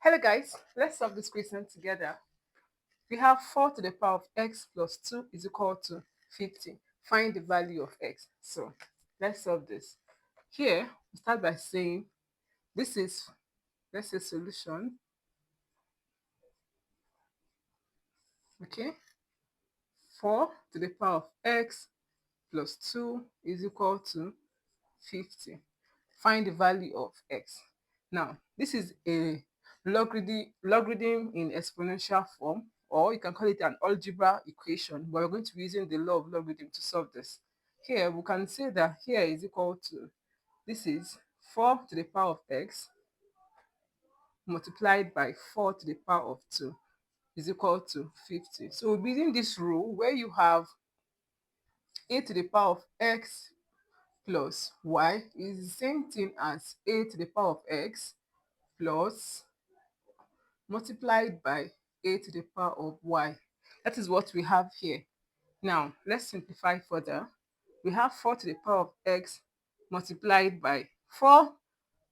Hello guys, let's solve this question together. We have 4 to the power of x plus 2 is equal to 50. Find the value of x. So let's solve this. Here, we start by saying this is, let's say, solution. Okay, 4 to the power of x plus 2 is equal to 50. Find the value of x. Now, this is a logarithm in exponential form, or you can call it an algebra equation, but we're going to be using the law of logarithm to solve this. Here, we can say that here is equal to, this is 4 to the power of x multiplied by 4 to the power of 2 is equal to 50. So we'll be using this rule where you have a to the power of x plus y is the same thing as a to the power of x plus multiplied by a to the power of y. That is what we have here. Now, let's simplify further. We have 4 to the power of x multiplied by 4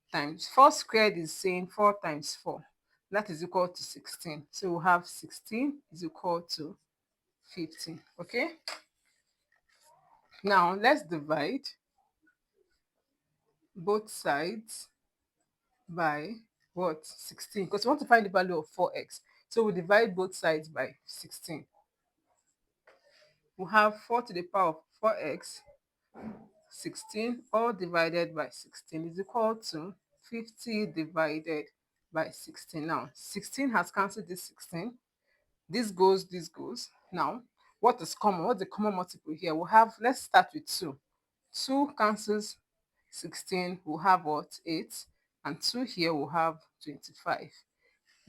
times 4 squared is saying 4 times 4. That is equal to 16. So we have 16 is equal to 15. Okay? Now, let's divide both sides by what? 16. Because we want to find the value of 4x. So we divide both sides by 16. We have 4 to the power of 4x, 16, all divided by 16 is equal to 50 divided by 16. Now, 16 has cancelled this 16. This goes, this goes. Now, what is common? What's the common multiple here? We'll have, let's start with 2. 2 cancels 16, we'll have what? 8. And 2 here will have 25.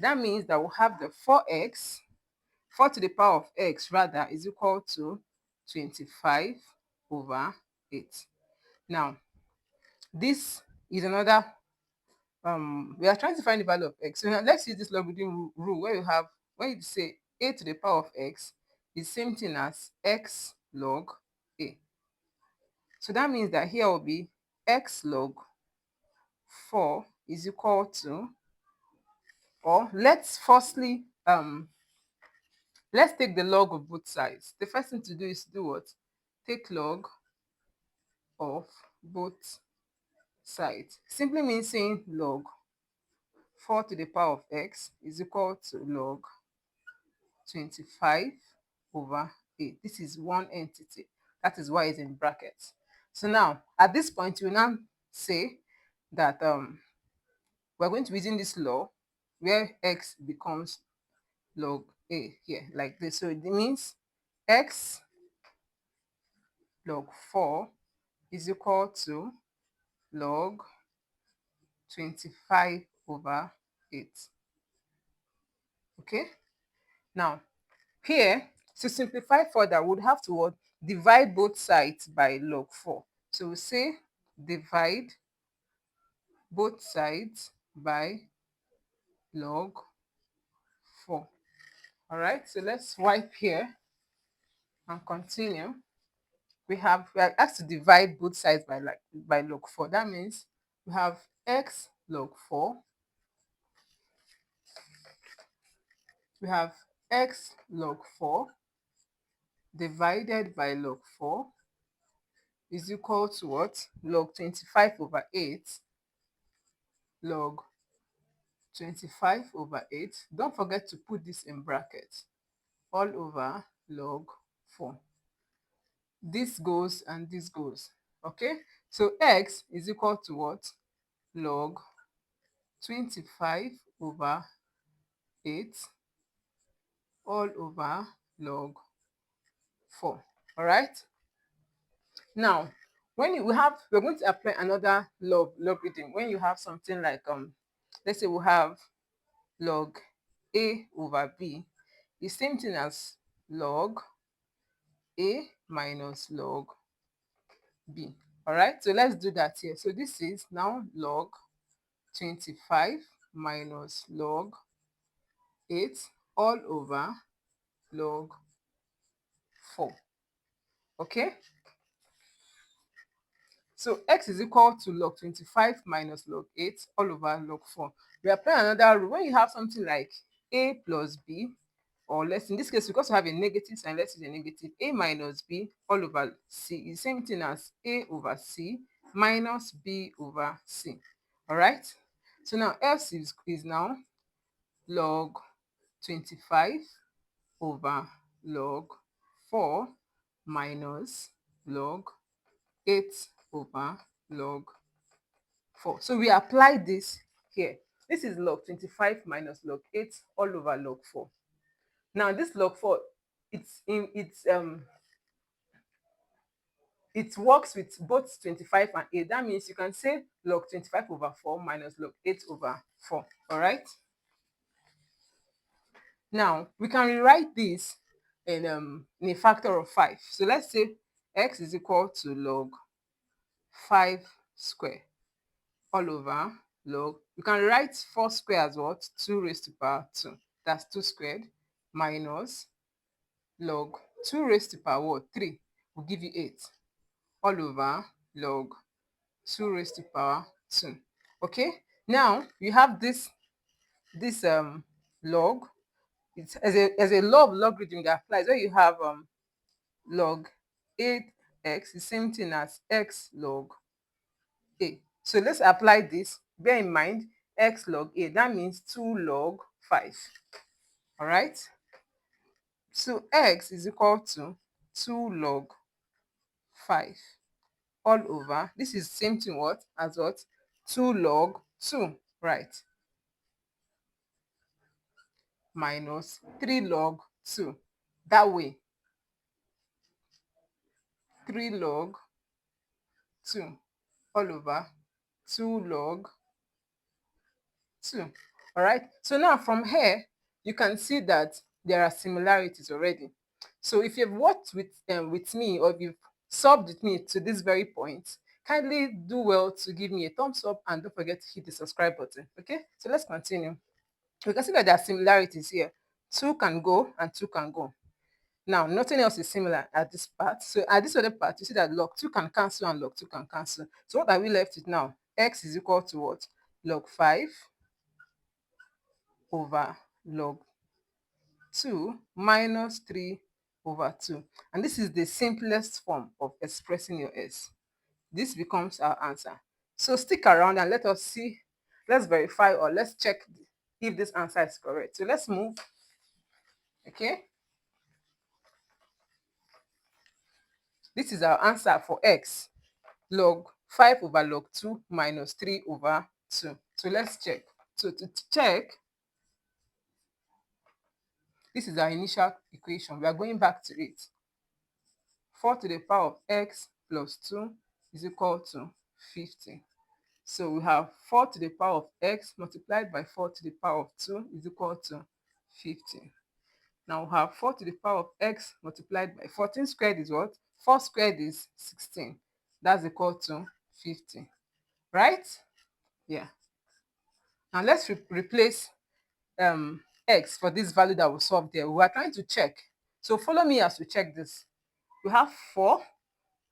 That means that we'll have the 4x, 4 to the power of x rather, is equal to 25 over 8. Now, this is another, we are trying to find the value of x. So now let's use this logarithm rule where you have, when you say a to the power of x is same thing as x log a. So that means that here will be x log 4 is equal to, or let's firstly, let's take the log of both sides. The first thing to do is to do what? Take log of both sides. Simply means saying log 4 to the power of x is equal to log 25 over 8. This is one entity. That is why it's in brackets. So now, at this point, we now say that we're going to be using this law where x becomes log a here, like this. So it means x log 4 is equal to log 25 over 8. Okay? Now, here, to simplify further, we would have to what? Divide both sides by log 4. So we say divide both sides by log 4. All right, so let's wipe here and continue. We are asked to divide both sides by log 4. That means we have x log 4. We have x log 4 divided by log 4 is equal to what? Log 25 over 8 log 25 over 8. Don't forget to put this in brackets. All over log 4. This goes and this goes. Okay? So x is equal to what? Log 25 over 8 all over log 4. All right? Now, when we're going to apply another law of logarithm. When you have something like, let's say we have log a over b, the same thing as log a minus log b. All right, so let's do that here. So this is now log 25 minus log 8 all over log 4. Okay, So x is equal to log 25 minus log 8 all over log 4. We apply another rule. When you have something like a plus b, or let's in this case, because we have a negative sign, let's use a negative. A minus b all over c is the same thing as a over c minus b over c. All right. So now f is now log 25 over log 4 minus log 8 over log 4. So we apply this here. This is log 25 minus log 8 all over log 4. Now this log 4, it works with both 25 and 8. That means you can say log 25 over 4 minus log 8 over 4. All right. Now we can rewrite this in a factor of 5. So let's say x is equal to log 5 square all over log. You can write 4 square as what? 2 raised to power 2. That's 2 squared minus log 2 raised to power what? 3 will give you 8 all over log 2 raised to power 2. Okay? Now you have this log. It's as a law of logarithm that applies where you have log 8x, the same thing as x log a. So let's apply this. Bear in mind x log a, that means 2 log 5. All right. So x is equal to 2 log 5 all over, this is same thing what as what? 2 log 2, right, minus 3 log 2. That way 3 log 2 all over 2 log 2. All right. So now from here, you can see that there are similarities already. So if you've worked with me, or if you've solved with me to this very point, kindly do well to give me a thumbs up and don't forget to hit the subscribe button. Okay. So let's continue. We can see that there are similarities here. 2 can go and 2 can go. Now, nothing else is similar at this part. So at this other part, you see that log 2 can cancel and log 2 can cancel. So what are we left with now? X is equal to what? Log 5 over log 2 minus 3 over 2. And this is the simplest form of expressing your s. This becomes our answer. So stick around and let us see, let's verify or let's check if this answer is correct. So let's move. Okay. This is our answer for x. Log 5 over log 2 minus 3 over 2. So let's check. So to check, this is our initial equation. We are going back to it. 4 to the power of x plus 2 is equal to 50. So we have 4 to the power of x multiplied by 4 to the power of 2 is equal to 50. Now we have 4 to the power of x multiplied by 14 squared is what? 4 squared is 16. That's equal to 50. Right? Yeah. Now let's replace x for this value that we solved there. We are trying to check. So follow me as we check this. We have 4.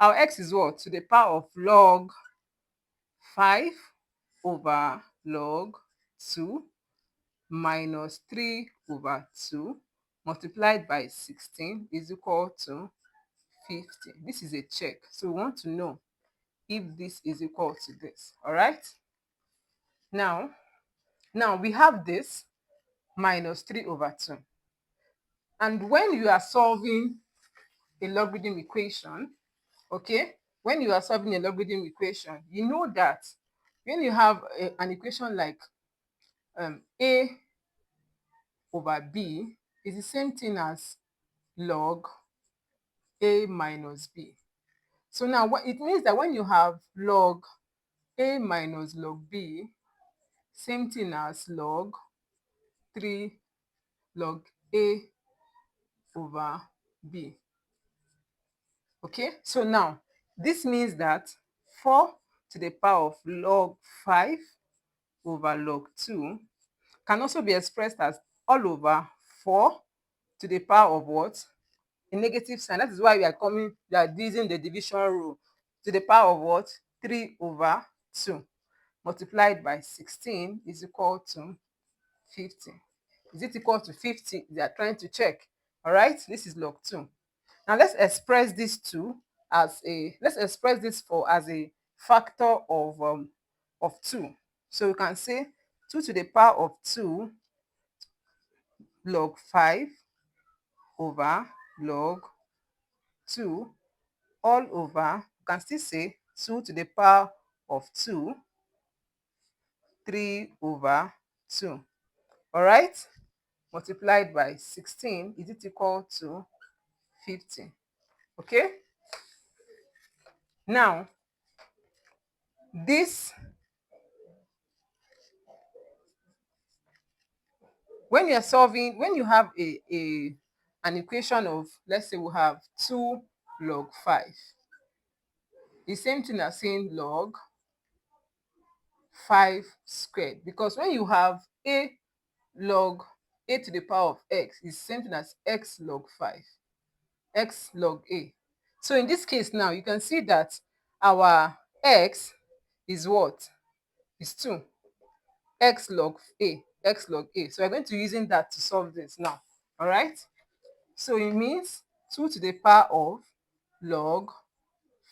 Our x is what? To the power of log 5 over log 2 minus 3 over 2 multiplied by 16 is equal to 50. This is a check. So we want to know if this is equal to this. All right. Now we have this minus 3 over 2. And when you are solving a logarithm equation, okay, when you are solving a logarithm equation, you know that when you have an equation like a over b is the same thing as log a minus b. So now what it means that when you have log a minus log b, same thing as log 3 log a over b. Okay, so now this means that 4 to the power of log 5 over log 2 can also be expressed as all over 4 to the power of what? A negative sign. That is why we are using the division rule. To the power of what? 3 over 2 multiplied by 16 is equal to 50. Is it equal to 50? They are trying to check. All right, this is log 2. Now let's express this 2 as a, let's express this for as a factor of 2. So we can say 2 to the power of 2 log 5 over log 2 all over, you can still say 2 to the power of 2 3 over 2. All right, multiplied by 16, is it equal to 50? Okay, now this, when you're solving, when you have a an equation of, let's say we have 2 log 5, the same thing as saying log 5 squared, because when you have a log a to the power of x is same thing as x log 5, x log a. So in this case now, you can see that our x is what? Is 2. X log a, x log a. So we're going to using that to solve this now. All right? So it means 2 to the power of log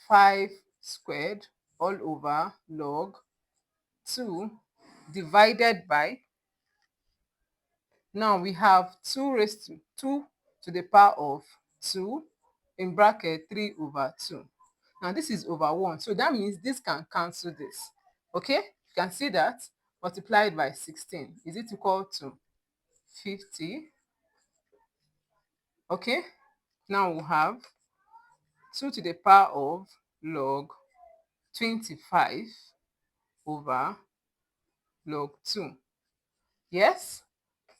5 squared all over log 2 divided by, now we have 2 raised to 2 to the power of 2 in bracket 3 over 2. Now this is over 1. So that means this can cancel this. Okay? You can see that multiplied by 16. Is it equal to 50? Okay? Now we have 2 to the power of log 25 over log 2. Yes?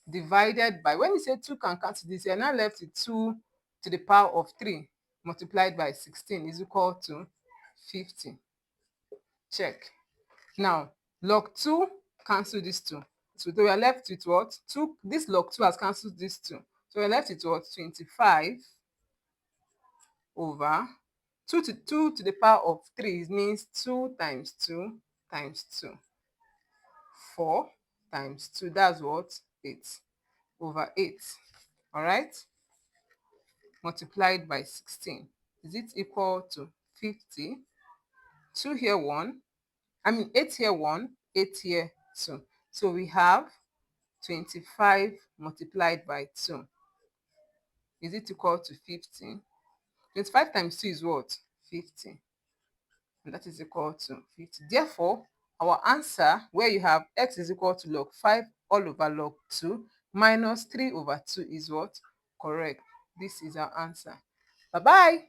Divided by, when you say 2 can cancel this, you're now left with 2 to the power of 3 multiplied by 16 is equal to 50. Check. Now, log 2 cancel this 2. So we are left with what? 2. This log 2 has cancelled this 2. So we're left with what? 25 over 2 to the power of 3 means 2 times 2 times 2. 4 times 2, that's what? 8 over 8. All right? Multiplied by 16. Is it equal to 50? 2 here 1. 8 here 1, 8 here 2. So we have 25 multiplied by 2. Is it equal to 50? 25 times 2 is what? 50. And that is equal to 50. Therefore, our answer, where you have x is equal to log 5 all over log 2 minus 3 over 2 is what? Correct. This is our answer. Bye-bye.